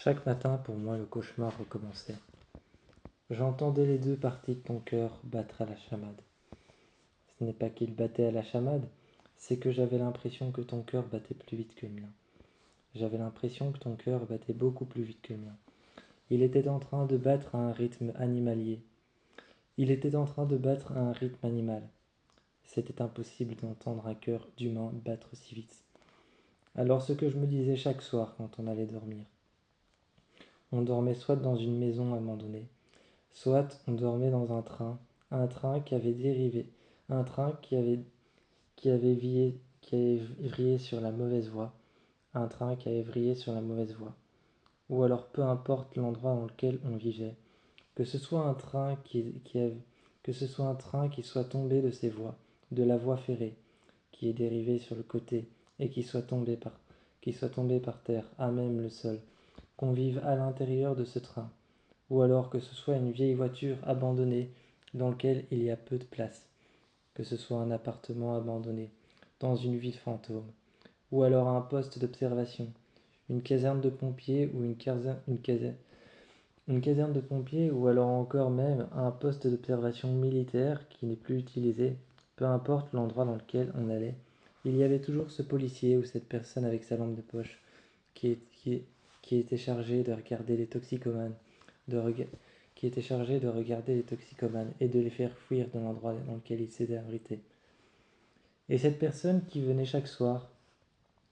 Chaque matin, pour moi, le cauchemar recommençait. J'entendais les deux parties de ton cœur battre à la chamade. Ce n'est pas qu'il battait à la chamade, c'est que j'avais l'impression que ton cœur battait plus vite que le mien. J'avais l'impression que ton cœur battait beaucoup plus vite que le mien. Il était en train de battre à un rythme animalier. Il était en train de battre à un rythme animal. C'était impossible d'entendre un cœur d'humain battre si vite. Alors ce que je me disais chaque soir quand on allait dormir. On dormait soit dans une maison abandonnée, soit on dormait dans un train qui avait dérivé, un train qui avait vrillé sur la mauvaise voie, un train qui avait vrillé sur la mauvaise voie. Ou alors peu importe l'endroit dans lequel on vivait, que ce soit un train que ce soit un train qui soit tombé de ses voies, de la voie ferrée, qui est dérivé sur le côté et qui soit tombé par terre, à même le sol, qu'on vive à l'intérieur de ce train, ou alors que ce soit une vieille voiture abandonnée dans laquelle il y a peu de place, que ce soit un appartement abandonné, dans une ville fantôme, ou alors un poste d'observation, une caserne de pompiers ou une caserne de pompiers, ou alors encore même un poste d'observation militaire qui n'est plus utilisé, peu importe l'endroit dans lequel on allait, il y avait toujours ce policier ou cette personne avec sa lampe de poche qui, qui, qui était chargé de regarder les toxicomanes, de rega- qui était chargé de regarder les toxicomanes et de les faire fuir de l'endroit dans lequel ils s'étaient abrités. Et cette personne qui venait chaque soir,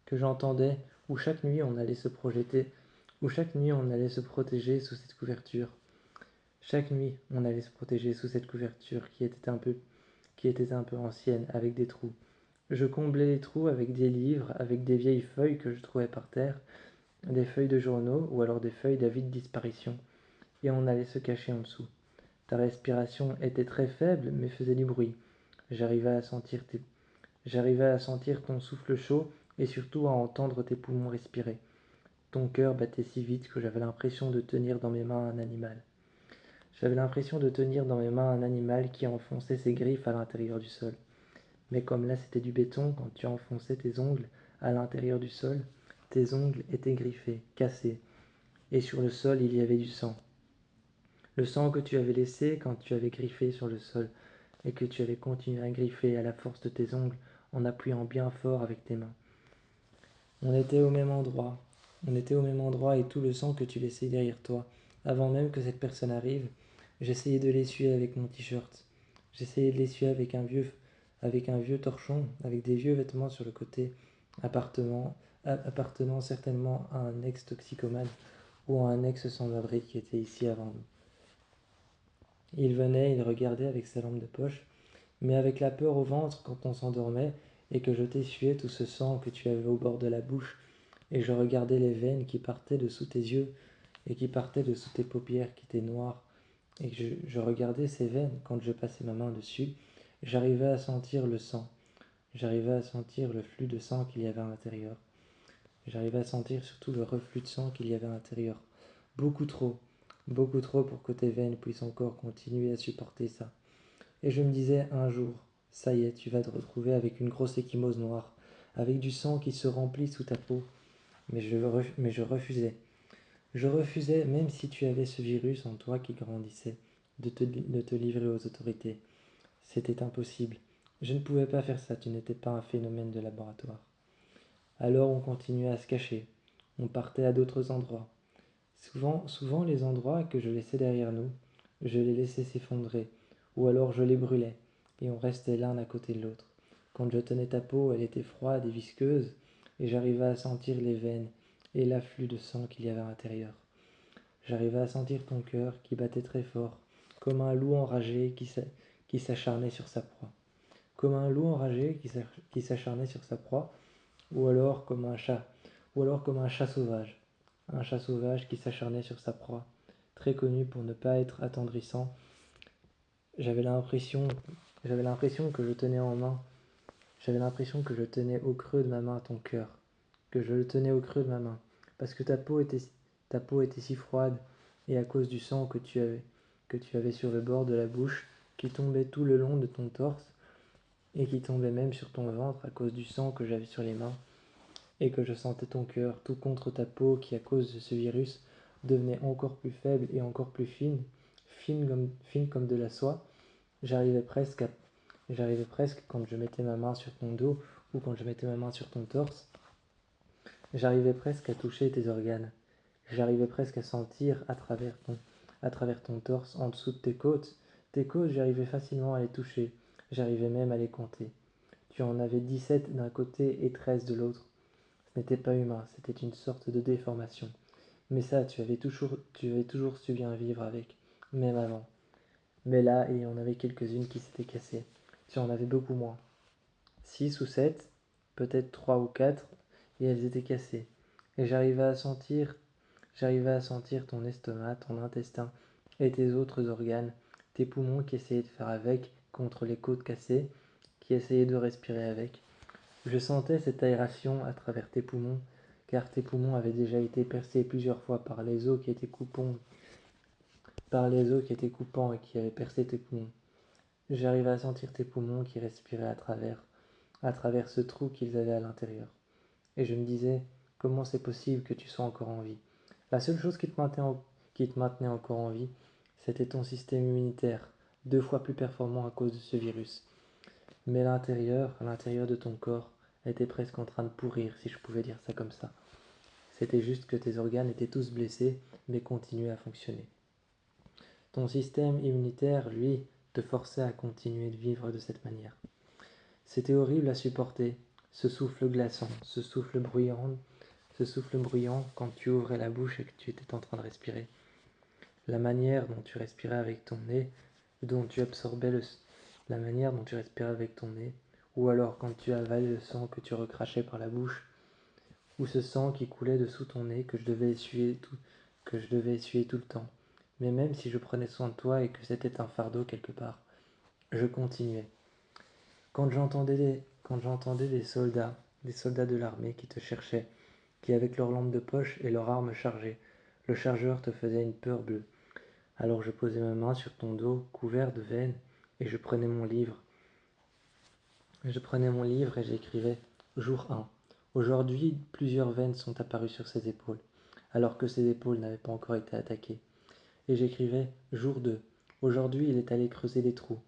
que j'entendais, où chaque nuit on allait se projeter, où chaque nuit on allait se protéger sous cette couverture. Chaque nuit on allait se protéger sous cette couverture qui était un peu ancienne, avec des trous. Je comblais les trous avec des livres, avec des vieilles feuilles que je trouvais par terre, des feuilles de journaux ou alors des feuilles d'avis de disparition, et on allait se cacher en dessous. Ta respiration était très faible mais faisait du bruit. J'arrivais à sentir tes J'arrivais à sentir ton souffle chaud et surtout à entendre tes poumons respirer. Ton cœur battait si vite que j'avais l'impression de tenir dans mes mains un animal. J'avais l'impression de tenir dans mes mains un animal qui enfonçait ses griffes à l'intérieur du sol. Mais comme là c'était du béton, quand tu enfonçais tes ongles à l'intérieur du sol, tes ongles étaient griffés, cassés, et sur le sol il y avait du sang. Le sang que tu avais laissé quand tu avais griffé sur le sol, et que tu avais continué à griffer à la force de tes ongles en appuyant bien fort avec tes mains. On était au même endroit. On était au même endroit et tout le sang que tu laissais derrière toi, avant même que cette personne arrive, j'essayais de l'essuyer avec mon t-shirt. J'essayais de l'essuyer avec un vieux torchon, avec des vieux vêtements sur le côté, appartenant certainement à un ex-toxicomane ou à un ex-sans-abri qui était ici avant nous. Il venait, il regardait avec sa lampe de poche, mais avec la peur au ventre quand on s'endormait et que je t'essuyais tout ce sang que tu avais au bord de la bouche, et je regardais les veines qui partaient dessous tes yeux et qui partaient dessous tes paupières qui étaient noires, et que je regardais ces veines quand je passais ma main dessus, j'arrivais à sentir le sang, j'arrivais à sentir le flux de sang qu'il y avait à l'intérieur, j'arrivais à sentir surtout le reflux de sang qu'il y avait à l'intérieur, beaucoup trop pour que tes veines puissent encore continuer à supporter ça. Et je me disais un jour, ça y est, tu vas te retrouver avec une grosse échymose noire, avec du sang qui se remplit sous ta peau. Mais je refusais. Je refusais, même si tu avais ce virus en toi qui grandissait, de te livrer aux autorités. C'était impossible. Je ne pouvais pas faire ça, tu n'étais pas un phénomène de laboratoire. Alors on continuait à se cacher. On partait à d'autres endroits. Souvent les endroits que je laissais derrière nous, je les laissais s'effondrer, ou alors je les brûlais, et on restait l'un à côté de l'autre. Quand je tenais ta peau, elle était froide et visqueuse, et j'arrivais à sentir les veines et l'afflux de sang qu'il y avait à l'intérieur. J'arrivais à sentir ton cœur qui battait très fort, comme un loup enragé qui s'acharnait sur sa proie. Comme un loup enragé qui s'acharnait sur sa proie, ou alors comme un chat, ou alors comme un chat sauvage qui s'acharnait sur sa proie, très connu pour ne pas être attendrissant. J'avais l'impression, j'avais l'impression que je tenais en main, j'avais l'impression que je tenais au creux de ma main ton cœur, que je le tenais au creux de ma main, parce que ta peau était si froide, et à cause du sang que tu avais sur le bord de la bouche, qui tombait tout le long de ton torse, et qui tombait même sur ton ventre à cause du sang que j'avais sur les mains, et que je sentais ton cœur tout contre ta peau qui, à cause de ce virus, devenait encore plus faible et encore plus fine comme de la soie. J'arrivais presque, quand je mettais ma main sur ton dos ou quand je mettais ma main sur ton torse, j'arrivais presque à toucher tes organes. J'arrivais presque à sentir à travers ton torse, en dessous de tes côtes. Tes côtes, j'arrivais facilement à les toucher. J'arrivais même à les compter. Tu en avais 17 d'un côté et 13 de l'autre. Ce n'était pas humain, c'était une sorte de déformation. Mais ça, tu avais toujours su bien vivre avec, même avant. Mais là, il y en avait quelques-unes qui s'étaient cassées. Tu en avais beaucoup moins. 6 ou 7, peut-être 3 ou 4, et elles étaient cassées. Et j'arrivais à sentir ton estomac, ton intestin et tes autres organes, tes poumons qui essayaient de faire avec contre les côtes cassées, qui essayaient de respirer avec. Je sentais cette aération à travers tes poumons, car tes poumons avaient déjà été percés plusieurs fois par les os qui étaient coupants et qui avaient percé tes poumons. J'arrivais à sentir tes poumons qui respiraient à travers ce trou qu'ils avaient à l'intérieur. Et je me disais, comment c'est possible que tu sois encore en vie? La seule chose qui te maintenait encore en vie, c'était ton système immunitaire, 2 fois plus performant à cause de ce virus. Mais l'intérieur de ton corps, était presque en train de pourrir, si je pouvais dire ça comme ça. C'était juste que tes organes étaient tous blessés, mais continuaient à fonctionner. Ton système immunitaire, lui, te forçait à continuer de vivre de cette manière. C'était horrible à supporter, ce souffle glaçant, ce souffle bruyant quand tu ouvrais la bouche et que tu étais en train de respirer. La manière dont tu respirais avec ton nez, dont tu absorbais la manière dont tu respirais avec ton nez, ou alors quand tu avalais le sang que tu recrachais par la bouche, ou ce sang qui coulait dessous ton nez que je devais essuyer tout le temps. Mais même si je prenais soin de toi et que c'était un fardeau quelque part, je continuais. Quand j'entendais des soldats de l'armée qui te cherchaient, qui avec leurs lampes de poche et leurs armes chargées, le chargeur te faisait une peur bleue. Alors je posais ma main sur ton dos couvert de veines et je prenais mon livre. Et j'écrivais jour 1. Aujourd'hui, plusieurs veines sont apparues sur ses épaules, alors que ses épaules n'avaient pas encore été attaquées. Et j'écrivais jour 2. Aujourd'hui, il est allé creuser des trous,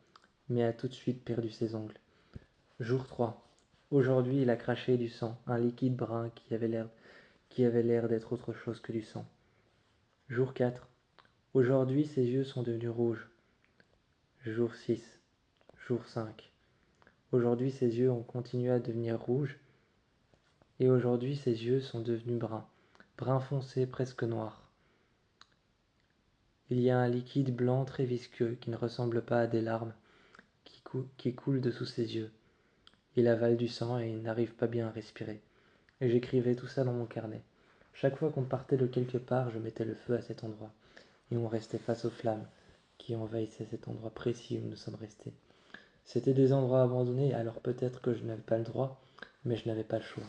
mais a tout de suite perdu ses ongles. Jour 3. Aujourd'hui, il a craché du sang, un liquide brun qui avait l'air d'être autre chose que du sang. Jour 4. Aujourd'hui, ses yeux sont devenus rouges. Jour 6. Jour 5. Aujourd'hui, ses yeux ont continué à devenir rouges. Et aujourd'hui, ses yeux sont devenus bruns. Brun foncé, presque noir. Il y a un liquide blanc très visqueux qui ne ressemble pas à des larmes, qui coule dessous ses yeux. Il avale du sang et il n'arrive pas bien à respirer. Et j'écrivais tout ça dans mon carnet. Chaque fois qu'on partait de quelque part, je mettais le feu à cet endroit. Et on restait face aux flammes qui envahissaient cet endroit précis où nous sommes restés. C'étaient des endroits abandonnés, alors peut-être que je n'avais pas le droit, mais je n'avais pas le choix.